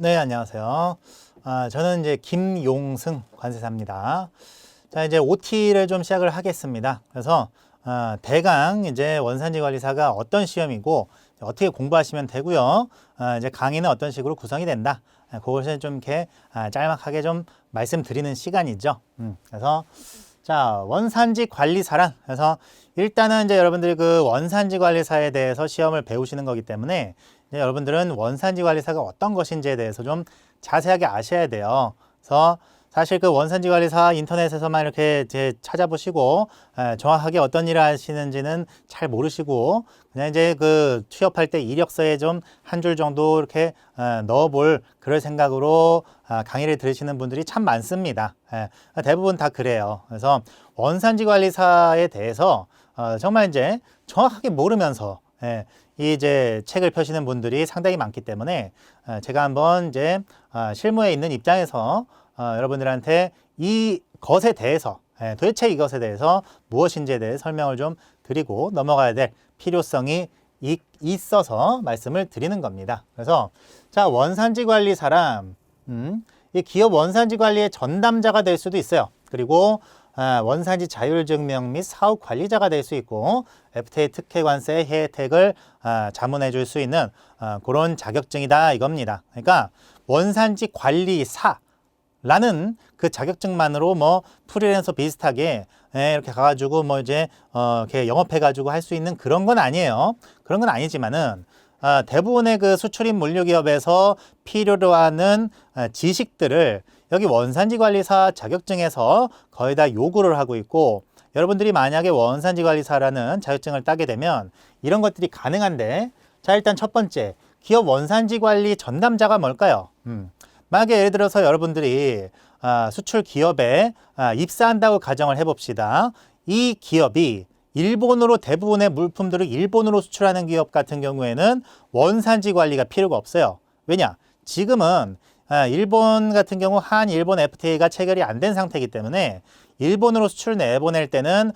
네, 안녕하세요. 저는 이제 김용승 관세사입니다. 자, 이제 OT를 좀 시작을 하겠습니다. 그래서 대강 이제 원산지관리사가 어떤 시험이고 어떻게 공부하시면 되고요. 이제 강의는 어떤 식으로 구성이 된다. 그것을 좀 이렇게 짤막하게 좀 말씀드리는 시간이죠. 그래서 자, 원산지 관리사란, 그래서 일단은 이제 여러분들이 그 원산지 관리사에 대해서 시험을 배우시는 거기 때문에 이제 여러분들은 원산지 관리사가 어떤 것인지에 대해서 좀 자세하게 아셔야 돼요. 그래서 사실 그 원산지 관리사 인터넷에서만 이렇게 이제 찾아보시고 정확하게 어떤 일을 하시는지는 잘 모르시고 그냥 이제 그 취업할 때 이력서에 좀 한 줄 정도 이렇게 넣어볼 그럴 생각으로 강의를 들으시는 분들이 참 많습니다. 대부분 다 그래요. 그래서 원산지 관리사에 대해서 정말 이제 정확하게 모르면서 이 이제 책을 펴시는 분들이 상당히 많기 때문에 제가 한번 이제 실무에 있는 입장에서 여러분들한테 이 것에 대해서 도대체 이것에 대해서 무엇인지에 대해 설명을 좀 드리고 넘어가야 될 필요성이 있어서 말씀을 드리는 겁니다. 그래서 자, 원산지 관리사람, 이 기업 원산지 관리의 전담자가 될 수도 있어요. 그리고 원산지 자율증명 및 사업 관리자가 될 수 있고 FTA 특혜 관세 혜택을 자문해 줄 수 있는 그런 자격증이다 이겁니다. 그러니까 원산지 관리사라는 그 자격증만으로 뭐 프리랜서 비슷하게 이렇게 가가지고 뭐 이제 이렇게 영업해가지고 할 수 있는 그런 건 아니에요. 그런 건 아니지만은 대부분의 그 수출입 물류기업에서 필요로 하는 지식들을 여기 원산지 관리사 자격증에서 거의 다 요구를 하고 있고, 여러분들이 만약에 원산지 관리사라는 자격증을 따게 되면 이런 것들이 가능한데, 자, 일단 첫 번째, 기업 원산지 관리 전담자가 뭘까요? 만약에 예를 들어서 여러분들이 수출 기업에 입사한다고 가정을 해봅시다. 이 기업이 일본으로 대부분의 물품들을 일본으로 수출하는 기업 같은 경우에는 원산지 관리가 필요가 없어요. 왜냐? 지금은 일본 같은 경우 한일본 FTA가 체결이 안 된 상태이기 때문에 일본으로 수출 내보낼 때는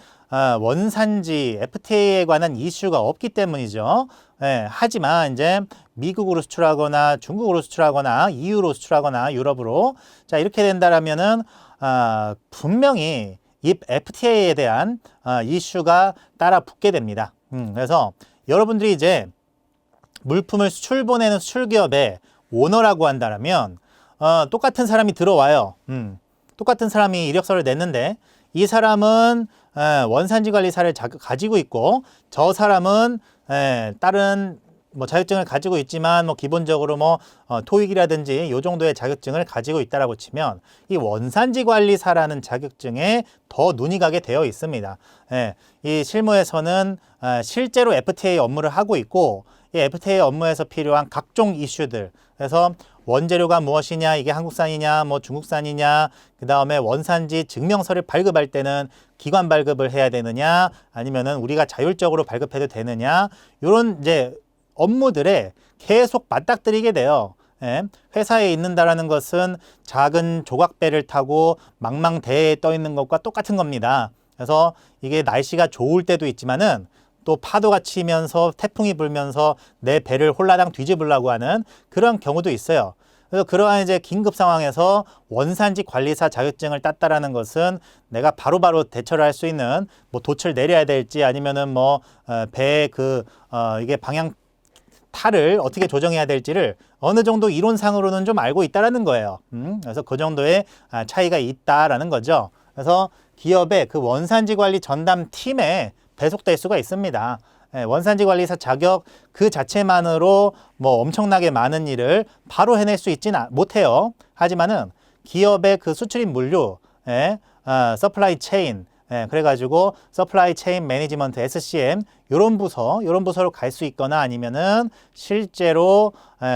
원산지 FTA에 관한 이슈가 없기 때문이죠. 하지만 이제 미국으로 수출하거나 중국으로 수출하거나 EU로 수출하거나 유럽으로 자 이렇게 된다라면은 분명히 이 FTA에 대한 이슈가 따라 붙게 됩니다. 그래서 여러분들이 이제 물품을 수출 보내는 수출기업의 오너라고 한다면 똑같은 사람이 들어와요. 똑같은 사람이 이력서를 냈는데 이 사람은 원산지 관리사를 가지고 있고 저 사람은 다른 뭐 자격증을 가지고 있지만 뭐 기본적으로 뭐 토익이라든지 요 정도의 자격증을 가지고 있다라고 치면 이 원산지 관리사라는 자격증에 더 눈이 가게 되어 있습니다. 이 실무에서는 실제로 FTA 업무를 하고 있고 이 FTA 업무에서 필요한 각종 이슈들, 그래서 원재료가 무엇이냐, 이게 한국산이냐, 뭐 중국산이냐, 그 다음에 원산지 증명서를 발급할 때는 기관 발급을 해야 되느냐, 아니면은 우리가 자율적으로 발급해도 되느냐, 이런 이제 업무들에 계속 맞닥뜨리게 돼요. 회사에 있는다라는 것은 작은 조각배를 타고 망망대해에 떠 있는 것과 똑같은 겁니다. 그래서 이게 날씨가 좋을 때도 있지만은 또 파도가 치면서 태풍이 불면서 내 배를 홀라당 뒤집으려고 하는 그런 경우도 있어요. 그래서 그러한 이제 긴급 상황에서 원산지 관리사 자격증을 땄다라는 것은 내가 바로바로 대처를 할 수 있는 뭐 돛을 내려야 될지 아니면은 뭐 배의 이게 방향 탈을 어떻게 조정해야 될지를 어느 정도 이론상으로는 좀 알고 있다라는 거예요. 그래서 그 정도의 차이가 있다라는 거죠. 그래서 기업의 그 원산지 관리 전담 팀에 배속될 수가 있습니다. 원산지 관리사 자격 그 자체만으로 뭐 엄청나게 많은 일을 바로 해낼 수 있지는 못해요. 하지만은 기업의 그 수출입 물류, 서플라이 체인, 그래가지고 서플라이 체인 매니지먼트 SCM 요런 부서로 갈 수 있거나 아니면은 실제로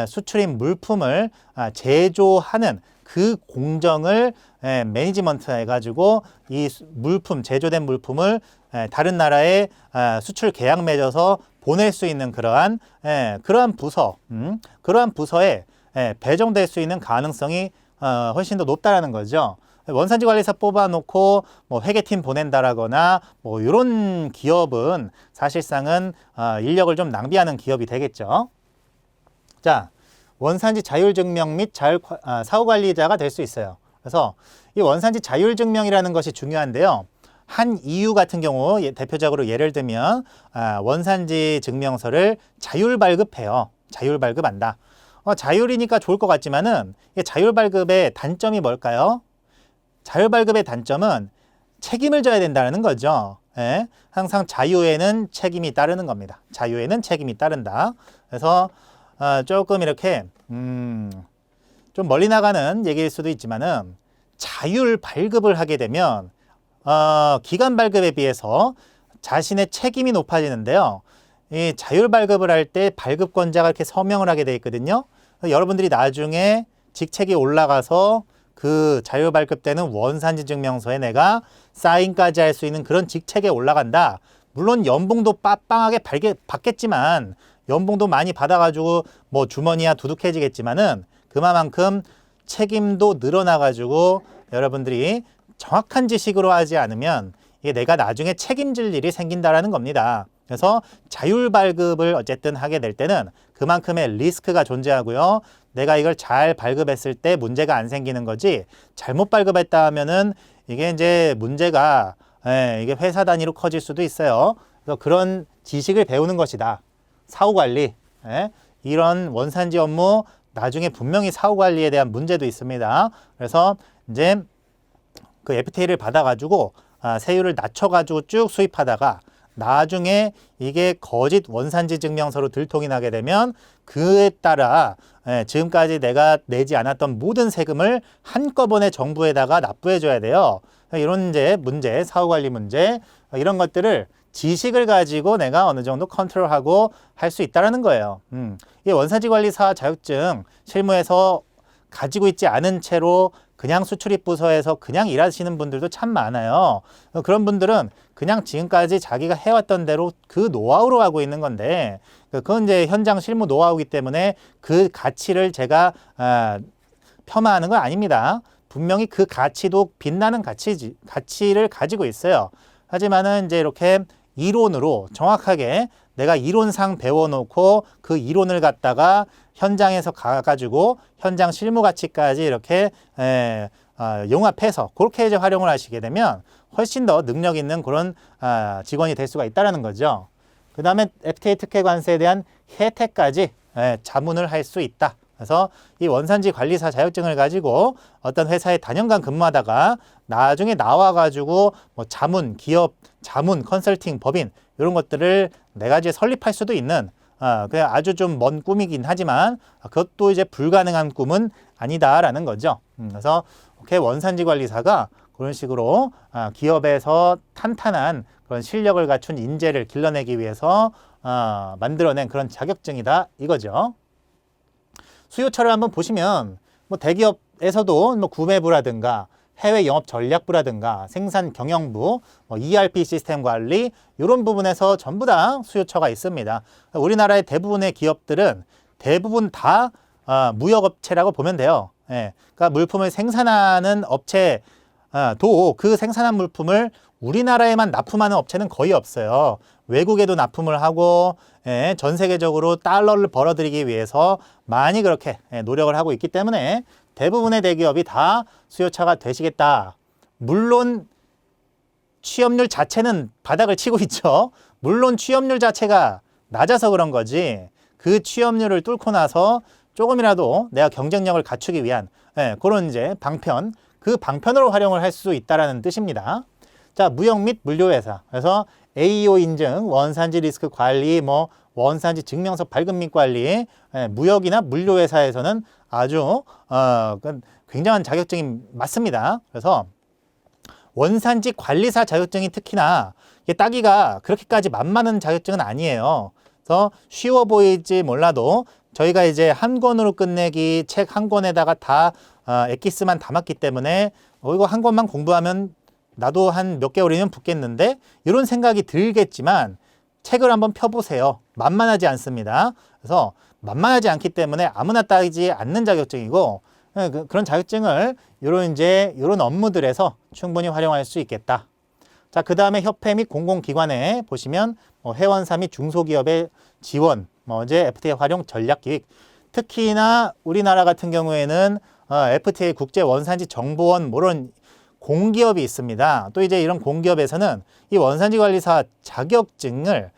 수출입 물품을 제조하는 그 공정을 매니지먼트 해가지고 이 물품, 제조된 물품을 다른 나라에 수출 계약 맺어서 보낼 수 있는 그러한 그러한 부서에 배정될 수 있는 가능성이 훨씬 더 높다라는 거죠. 원산지 관리사 뽑아놓고 뭐 회계팀 보낸다라거나 뭐 이런 기업은 사실상은 인력을 좀 낭비하는 기업이 되겠죠. 자, 원산지 자율증명 및 사후관리자가 될 수 있어요. 그래서 이 원산지 자율증명이라는 것이 중요한데요. 한 EU 같은 경우 대표적으로 예를 들면 원산지 증명서를 자율 발급해요. 자율 발급한다. 자율이니까 좋을 것 같지만은 이 자율 발급의 단점이 뭘까요? 자율 발급의 단점은 책임을 져야 된다는 거죠. 예? 항상 자유에는 책임이 따르는 겁니다. 자유에는 책임이 따른다. 그래서 조금 이렇게 좀 멀리 나가는 얘기일 수도 있지만은 자율 발급을 하게 되면 기간 발급에 비해서 자신의 책임이 높아지는데요. 이 자율 발급을 할 때 발급권자가 이렇게 서명을 하게 돼 있거든요. 여러분들이 나중에 직책이 올라가서 그 자율 발급되는 원산지 증명서에 내가 사인까지 할 수 있는 그런 직책에 올라간다. 물론 연봉도 빠빵하게 받겠지만 연봉도 많이 받아가지고 뭐 주머니야 두둑해지겠지만은 그만큼 책임도 늘어나가지고 여러분들이 정확한 지식으로 하지 않으면 이게 내가 나중에 책임질 일이 생긴다라는 겁니다. 그래서 자율 발급을 어쨌든 하게 될 때는 그만큼의 리스크가 존재하고요. 내가 이걸 잘 발급했을 때 문제가 안 생기는 거지 잘못 발급했다 하면은 이게 이제 문제가 이게 회사 단위로 커질 수도 있어요. 그래서 그런 지식을 배우는 것이다. 사후관리. 이런 원산지 업무 나중에 분명히 사후관리에 대한 문제도 있습니다. 그래서 이제 그 FTA를 받아가지고 세율을 낮춰가지고 쭉 수입하다가 나중에 이게 거짓 원산지 증명서로 들통이 나게 되면 그에 따라 지금까지 내가 내지 않았던 모든 세금을 한꺼번에 정부에다가 납부해줘야 돼요. 이런 이제 문제, 사후관리 문제 이런 것들을 지식을 가지고 내가 어느 정도 컨트롤하고 할 수 있다는 거예요. 이 원산지관리사 자격증 실무에서 가지고 있지 않은 채로 그냥 수출입 부서에서 그냥 일하시는 분들도 참 많아요. 그런 분들은 그냥 지금까지 자기가 해왔던 대로 그 노하우로 하고 있는 건데 그건 이제 현장 실무 노하우이기 때문에 그 가치를 제가 폄하하는 건 아닙니다. 분명히 그 가치도 빛나는 가치를 가지고 있어요. 하지만은 이제 이렇게 이론으로 정확하게 내가 이론상 배워놓고 그 이론을 갖다가 현장에서 가가지고 현장 실무 가치까지 이렇게 용합해서 그렇게 이제 활용을 하시게 되면 훨씬 더 능력 있는 그런 직원이 될 수가 있다는 거죠. 그 다음에 FTA 특혜 관세에 대한 혜택까지 자문을 할 수 있다. 그래서 이 원산지 관리사 자격증을 가지고 어떤 회사에 다년간 근무하다가 나중에 나와가지고 뭐 자문, 기업, 자문, 컨설팅, 법인 이런 것들을 내가 이제 설립할 수도 있는 그냥 아주 좀 먼 꿈이긴 하지만 그것도 이제 불가능한 꿈은 아니다라는 거죠. 그래서 이렇게 원산지 관리사가 그런 식으로 기업에서 탄탄한 그런 실력을 갖춘 인재를 길러내기 위해서 만들어낸 그런 자격증이다 이거죠. 수요처를 한번 보시면 뭐 대기업에서도 뭐 구매부라든가 해외 영업 전략부라든가 생산 경영부, 뭐 ERP 시스템 관리 이런 부분에서 전부 다 수요처가 있습니다. 우리나라의 대부분의 기업들은 대부분 다 무역업체라고 보면 돼요. 그러니까 물품을 생산하는 업체도 그 생산한 물품을 우리나라에만 납품하는 업체는 거의 없어요. 외국에도 납품을 하고 전 세계적으로 달러를 벌어들이기 위해서 많이 그렇게 노력을 하고 있기 때문에 대부분의 대기업이 다 수요처가 되시겠다. 물론 취업률 자체는 바닥을 치고 있죠. 물론 취업률 자체가 낮아서 그런 거지 그 취업률을 뚫고 나서 조금이라도 내가 경쟁력을 갖추기 위한 그런 이제 방편, 그 방편으로 활용을 할 수 있다는 뜻입니다. 자, 무역 및 물류회사. 그래서 AEO 인증, 원산지 리스크 관리, 뭐 원산지 증명서 발급 및 관리, 무역이나 물류회사에서는 아주 굉장한 자격증이 맞습니다. 그래서 원산지 관리사 자격증이 특히나 이게 따기가 그렇게까지 만만한 자격증은 아니에요. 그래서 쉬워 보일지 몰라도 저희가 이제 한 권으로 끝내기 책 한 권에다가 다 엑기스만 담았기 때문에 이거 한 권만 공부하면 나도 한 몇 개월이면 붙겠는데 이런 생각이 들겠지만 책을 한번 펴보세요. 만만하지 않습니다. 그래서 만만하지 않기 때문에 아무나 따지 않는 자격증이고 그런 자격증을 이런 업무들에서 충분히 활용할 수 있겠다. 자, 그 다음에 협회 및 공공기관에 보시면 회원사 및 중소기업의 지원, 이제 FTA 활용 전략 기획. 특히나 우리나라 같은 경우에는 FTA 국제원산지정보원 이런 공기업이 있습니다. 또 이제 이런 공기업에서는 이 원산지관리사 자격증을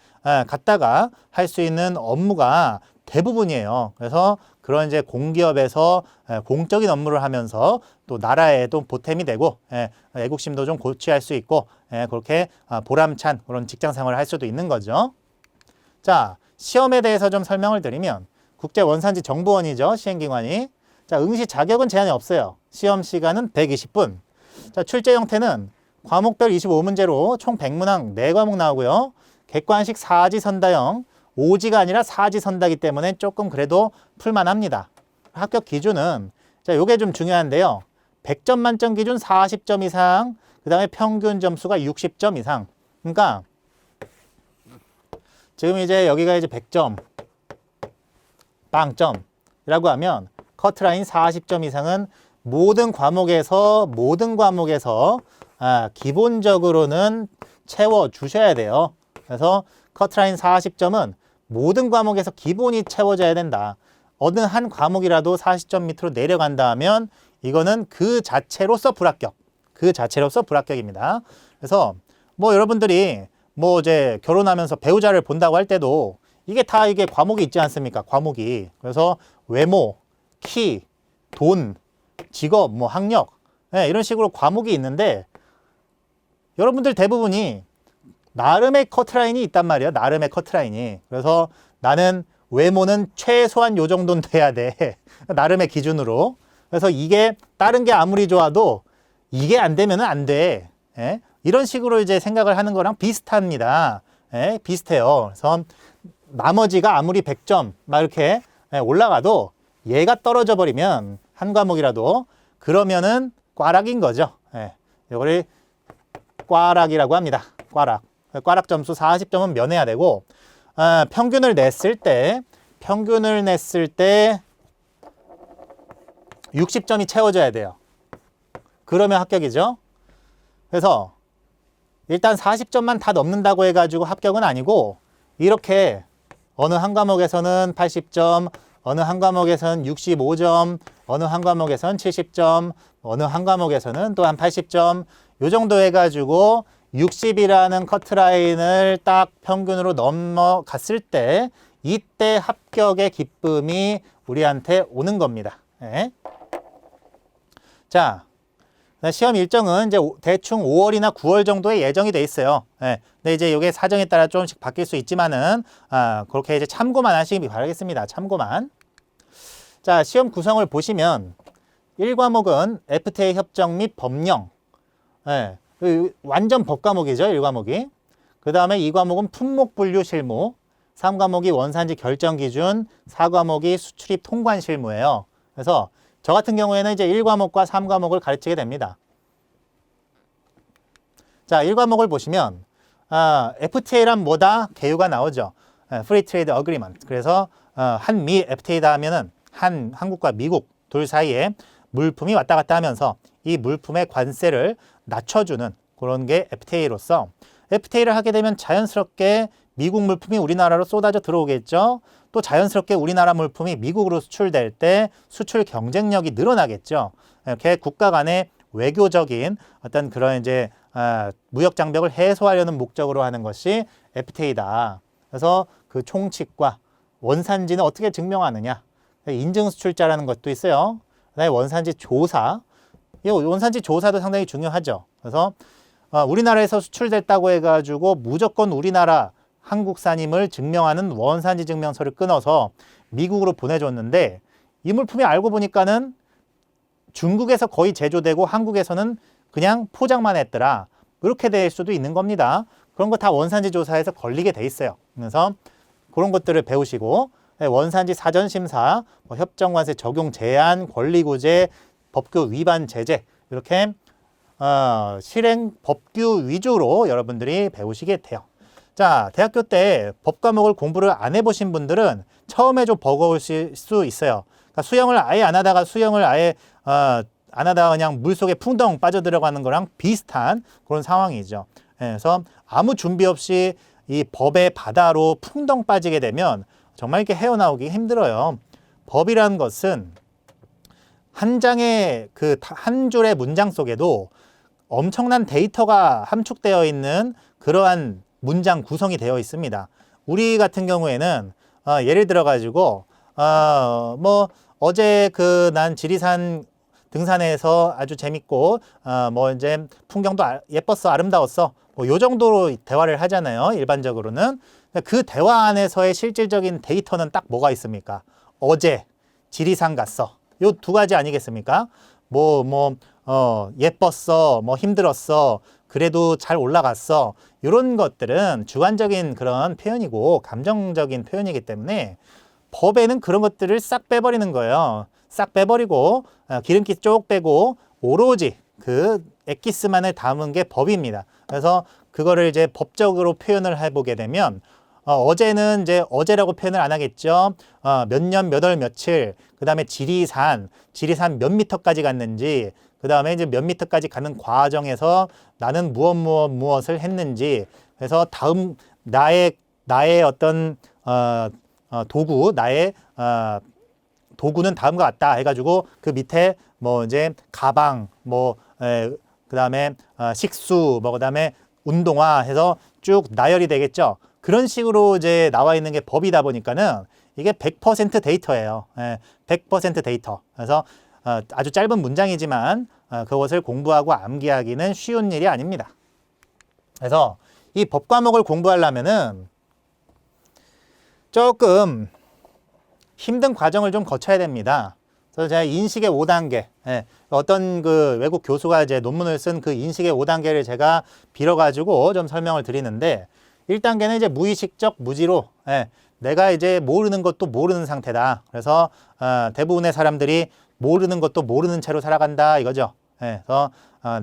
갖다가 할 수 있는 업무가 대부분이에요. 그래서 그런 이제 공기업에서 공적인 업무를 하면서 또 나라에도 보탬이 되고 애국심도 좀 고취할 수 있고 그렇게 보람찬 그런 직장 생활을 할 수도 있는 거죠. 자, 시험에 대해서 좀 설명을 드리면 국제원산지정보원이죠. 시행기관이. 자, 응시 자격은 제한이 없어요. 시험 시간은 120분. 자, 출제 형태는 과목별 25문제로 총 100문항 4과목 나오고요. 객관식 사지선다형, 오지가 아니라 사지선다기 때문에 조금 그래도 풀만합니다. 합격 기준은 자, 요게 좀 중요한데요. 100점 만점 기준 40점 이상, 그 다음에 평균 점수가 60점 이상. 그러니까 지금 이제 여기가 이제 100점, 빵점이라고 하면 커트라인 40점 이상은 모든 과목에서 기본적으로는 채워 주셔야 돼요. 그래서 커트라인 40점은 모든 과목에서 기본이 채워져야 된다. 어느 한 과목이라도 40점 밑으로 내려간다 하면 이거는 그 자체로서 불합격입니다. 그래서 뭐 여러분들이 뭐 이제 결혼하면서 배우자를 본다고 할 때도 이게 과목이 있지 않습니까? 과목이. 그래서 외모, 키, 돈, 직업, 뭐 학력 이런 식으로 과목이 있는데 여러분들 대부분이 나름의 커트라인이 있단 말이에요. 나름의 커트라인이. 그래서 나는 외모는 최소한 요 정도는 돼야 돼. 나름의 기준으로. 그래서 이게 다른 게 아무리 좋아도 이게 안 되면은 안 돼. 이런 식으로 이제 생각을 하는 거랑 비슷합니다. 비슷해요. 그래서 나머지가 아무리 100점 막 이렇게 올라가도 얘가 떨어져 버리면 한 과목이라도 그러면은 꽈락인 거죠. 이거를 꽈락이라고 합니다. 꽈락 점수 40점은 면해야 되고 평균을 냈을 때 60점이 채워져야 돼요. 그러면 합격이죠. 그래서 일단 40점만 다 넘는다고 해가지고 합격은 아니고 이렇게 어느 한 과목에서는 80점, 어느 한 과목에서는 65점, 어느 한 과목에서는 70점, 어느 한 과목에서는 또한 80점 요 정도 해가지고 60이라는 커트라인을 딱 평균으로 넘어갔을 때 이때 합격의 기쁨이 우리한테 오는 겁니다. 자, 시험 일정은 이제 대충 5월이나 9월 정도에 예정이 돼 있어요. 근데 이제 이게 사정에 따라 조금씩 바뀔 수 있지만은 그렇게 이제 참고만 하시기 바라겠습니다. 참고만. 자, 시험 구성을 보시면 1과목은 FTA 협정 및 법령. 완전 법과목이죠. 1과목이. 그 다음에 2과목은 품목 분류 실무, 3과목이 원산지 결정 기준, 4과목이 수출입 통관 실무예요. 그래서 저 같은 경우에는 이제 1과목과 3과목을 가르치게 됩니다. 자, 1과목을 보시면 FTA란 뭐다? 개요가 나오죠. Free Trade Agreement. 그래서 한미 FTA다 하면은 한국과 미국 둘 사이에 물품이 왔다 갔다 하면서 이 물품의 관세를 낮춰주는 그런 게 FTA로서 FTA를 하게 되면 자연스럽게 미국 물품이 우리나라로 쏟아져 들어오겠죠. 또 자연스럽게 우리나라 물품이 미국으로 수출될 때 수출 경쟁력이 늘어나겠죠. 이렇게 국가 간의 외교적인 어떤 그런 이제 무역 장벽을 해소하려는 목적으로 하는 것이 FTA다. 그래서 그 총칙과 원산지는 어떻게 증명하느냐. 인증 수출자라는 것도 있어요. 그다음에 원산지 조사. 이 원산지 조사도 상당히 중요하죠. 그래서 우리나라에서 수출됐다고 해가지고 무조건 우리나라 한국산임을 증명하는 원산지 증명서를 끊어서 미국으로 보내줬는데 이 물품이 알고 보니까는 중국에서 거의 제조되고 한국에서는 그냥 포장만 했더라. 이렇게 될 수도 있는 겁니다. 그런 거 다 원산지 조사에서 걸리게 돼 있어요. 그래서 그런 것들을 배우시고 원산지 사전심사, 협정관세 적용 제한, 권리구제, 법규 위반 제재 이렇게 실행 법규 위주로 여러분들이 배우시게 돼요. 자, 대학교 때 법 과목을 공부를 안 해보신 분들은 처음에 좀 버거우실 수 있어요. 그러니까 수영을 아예 안 하다가 안 하다가 그냥 물속에 풍덩 빠져들어가는 거랑 비슷한 그런 상황이죠. 그래서 아무 준비 없이 이 법의 바다로 풍덩 빠지게 되면 정말 이렇게 헤어나오기 힘들어요. 법이라는 것은 한 장의 그 한 줄의 문장 속에도 엄청난 데이터가 함축되어 있는 그러한 문장 구성이 되어 있습니다. 우리 같은 경우에는 예를 들어 가지고 뭐 어제 그 난 지리산 등산해서 아주 재밌고 뭐 이제 풍경도 예뻤어, 아름다웠어, 뭐 요 정도로 대화를 하잖아요. 일반적으로는. 그 대화 안에서의 실질적인 데이터는 딱 뭐가 있습니까? 어제 지리산 갔어. 요 두 가지 아니겠습니까? 예뻤어, 뭐 힘들었어, 그래도 잘 올라갔어. 이런 것들은 주관적인 그런 표현이고 감정적인 표현이기 때문에 법에는 그런 것들을 싹 빼버리는 거예요. 싹 빼버리고 기름기 쪽 빼고 오로지 그 엑기스만을 담은 게 법입니다. 그래서 그거를 이제 법적으로 표현을 해보게 되면 어제는 이제 어제라고 표현을 안 하겠죠. 몇 년, 몇 월, 며칠, 그 다음에 지리산 몇 미터까지 갔는지, 그 다음에 이제 몇 미터까지 가는 과정에서 나는 무엇을 했는지, 그래서 다음 나의 어떤 도구, 나의 도구는 다음과 같다 해가지고 그 밑에 뭐 이제 가방, 그 다음에 식수, 뭐 그 다음에 운동화 해서 쭉 나열이 되겠죠. 그런 식으로 이제 나와 있는 게 법이다 보니까는 이게 100% 데이터예요. 100% 데이터. 그래서 아주 짧은 문장이지만 그것을 공부하고 암기하기는 쉬운 일이 아닙니다. 그래서 이 법 과목을 공부하려면은 조금 힘든 과정을 좀 거쳐야 됩니다. 그래서 제가 인식의 5단계, 어떤 그 외국 교수가 이제 논문을 쓴 그 인식의 5단계를 제가 빌어가지고 좀 설명을 드리는데, 1단계는 이제 무의식적 무지로, 내가 이제 모르는 것도 모르는 상태다. 그래서 대부분의 사람들이 모르는 것도 모르는 채로 살아간다 이거죠. 그래서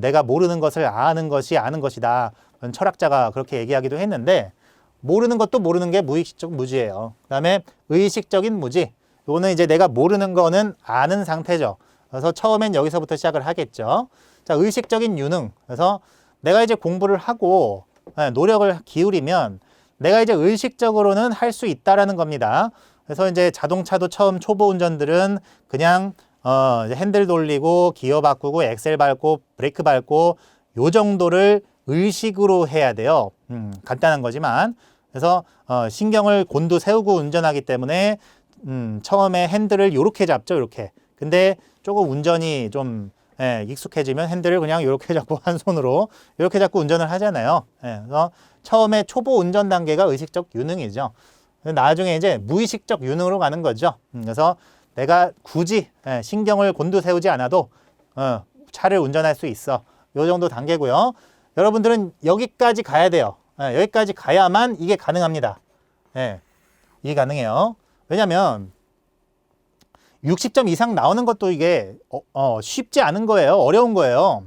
내가 모르는 것을 아는 것이 아는 것이다. 철학자가 그렇게 얘기하기도 했는데, 모르는 것도 모르는 게 무의식적 무지예요. 그 다음에 의식적인 무지. 이거는 이제 내가 모르는 거는 아는 상태죠. 그래서 처음엔 여기서부터 시작을 하겠죠. 자, 의식적인 유능. 그래서 내가 이제 공부를 하고 노력을 기울이면 내가 이제 의식적으로는 할 수 있다라는 겁니다. 그래서 이제 자동차도 처음 초보 운전들은 그냥 핸들 돌리고 기어 바꾸고 엑셀 밟고 브레이크 밟고 요 정도를 의식으로 해야 돼요. 간단한 거지만. 그래서 신경을 곤두세우고 운전하기 때문에 처음에 핸들을 요렇게 잡죠, 요렇게. 근데 조금 운전이 좀 익숙해지면 핸들을 그냥 요렇게 잡고 한 손으로 이렇게 잡고 운전을 하잖아요. 그래서 처음에 초보 운전 단계가 의식적 유능이죠. 나중에 이제 무의식적 유능으로 가는 거죠. 그래서 내가 굳이 신경을 곤두세우지 않아도 차를 운전할 수 있어. 요 정도 단계고요. 여러분들은 여기까지 가야 돼요. 여기까지 가야만 이게 가능합니다. 이게 가능해요. 왜냐면 60점 이상 나오는 것도 이게 쉽지 않은 거예요. 어려운 거예요.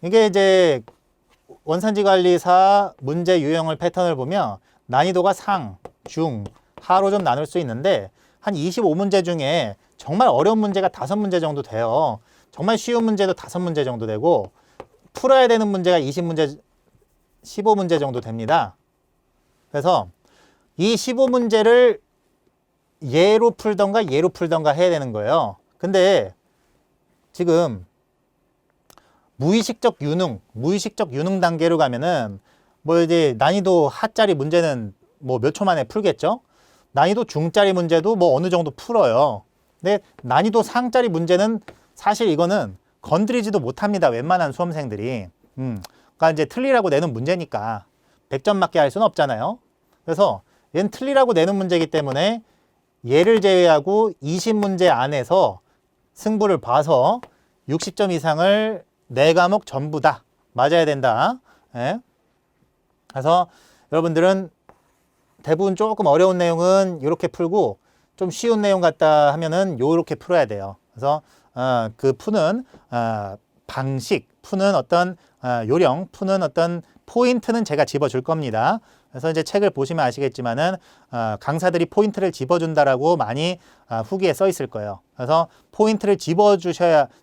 이게 이제 원산지관리사 문제 유형을 패턴을 보면 난이도가 상, 중, 하로 좀 나눌 수 있는데 한 25문제 중에 정말 어려운 문제가 5문제 정도 돼요. 정말 쉬운 문제도 5문제 정도 되고 풀어야 되는 문제가 20문제, 15문제 정도 됩니다. 그래서 이 15문제를 얘로 풀던가 얘로 풀던가 해야 되는 거예요. 근데 지금 무의식적 유능 단계로 가면은 뭐 이제 난이도 하짜리 문제는 뭐 몇 초 만에 풀겠죠? 난이도 중짜리 문제도 뭐 어느 정도 풀어요. 근데 난이도 상짜리 문제는 사실 이거는 건드리지도 못합니다. 웬만한 수험생들이. 그러니까 이제 틀리라고 내는 문제니까 100점 맞게 할 수는 없잖아요. 그래서 얘는 틀리라고 내는 문제이기 때문에 얘를 제외하고 20문제 안에서 승부를 봐서 60점 이상을 4과목 전부 다 맞아야 된다. 그래서 여러분들은 대부분 조금 어려운 내용은 이렇게 풀고 좀 쉬운 내용 같다 하면은 요렇게 풀어야 돼요. 그래서 그 푸는 방식, 푸는 어떤 요령, 푸는 어떤 포인트는 제가 집어줄 겁니다. 그래서 이제 책을 보시면 아시겠지만은 강사들이 포인트를 집어준다라고 많이 후기에 써 있을 거예요. 그래서 포인트를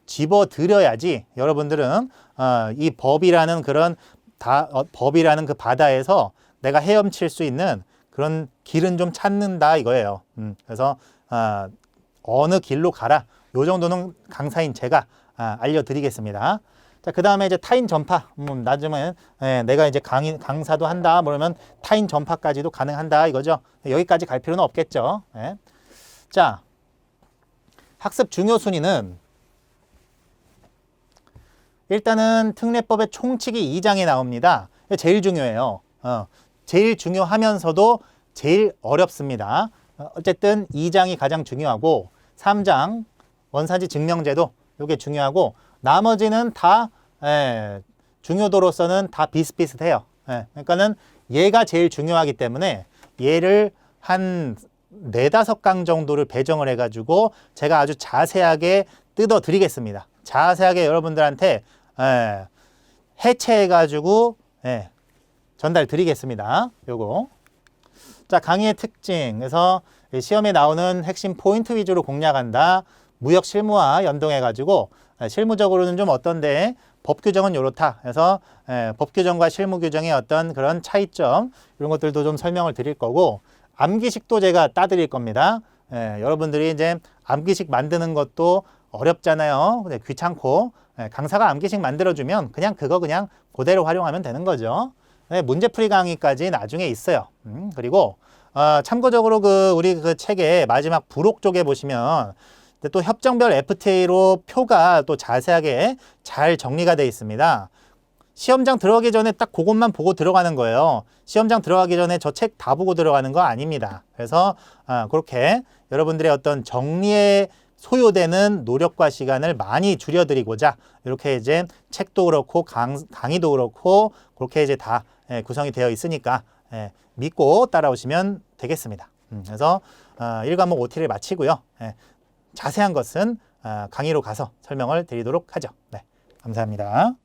집어드려야지 여러분들은 이 법이라는 그런 법이라는 그 바다에서 내가 헤엄칠 수 있는 그런 길은 좀 찾는다 이거예요. 그래서 어느 길로 가라. 요 정도는 강사인 제가 알려드리겠습니다. 자, 그 다음에 이제 타인 전파. 나중에 내가 이제 강사도 한다. 그러면 타인 전파까지도 가능한다 이거죠. 여기까지 갈 필요는 없겠죠. 예. 자, 학습 중요 순위는 일단은 특례법의 총칙이 2장에 나옵니다. 제일 중요해요. 제일 중요하면서도 제일 어렵습니다. 어쨌든 2장이 가장 중요하고 3장 원산지 증명제도 이게 중요하고 나머지는 다 중요도로서는 다 비슷비슷해요. 그러니까는 얘가 제일 중요하기 때문에 얘를 한 4-5강 정도를 배정을 해가지고 제가 아주 자세하게 뜯어 드리겠습니다. 자세하게 여러분들한테 해체해가지고 전달 드리겠습니다. 요거. 자, 강의의 특징. 그래서 시험에 나오는 핵심 포인트 위주로 공략한다. 무역 실무와 연동해가지고 실무적으로는 좀 어떤데 법 규정은 요렇다. 그래서 법 규정과 실무 규정의 어떤 그런 차이점 이런 것들도 좀 설명을 드릴 거고 암기식도 제가 따드릴 겁니다. 여러분들이 이제 암기식 만드는 것도 어렵잖아요. 근데 귀찮고 강사가 암기식 만들어주면 그냥 그대로 활용하면 되는 거죠. 문제풀이 강의까지 나중에 있어요. 그리고 참고적으로 우리 그 책의 마지막 부록 쪽에 보시면 또 협정별 FTA로 표가 또 자세하게 잘 정리가 되어 있습니다. 시험장 들어가기 전에 딱 그것만 보고 들어가는 거예요. 시험장 들어가기 전에 저 책 다 보고 들어가는 거 아닙니다. 그래서 그렇게 여러분들의 어떤 정리에 소요되는 노력과 시간을 많이 줄여드리고자 이렇게 이제 책도 그렇고 강의도 그렇고 그렇게 이제 다 구성이 되어 있으니까 믿고 따라오시면 되겠습니다. 그래서 1과목 OT를 마치고요. 자세한 것은 강의로 가서 설명을 드리도록 하죠. 네, 감사합니다.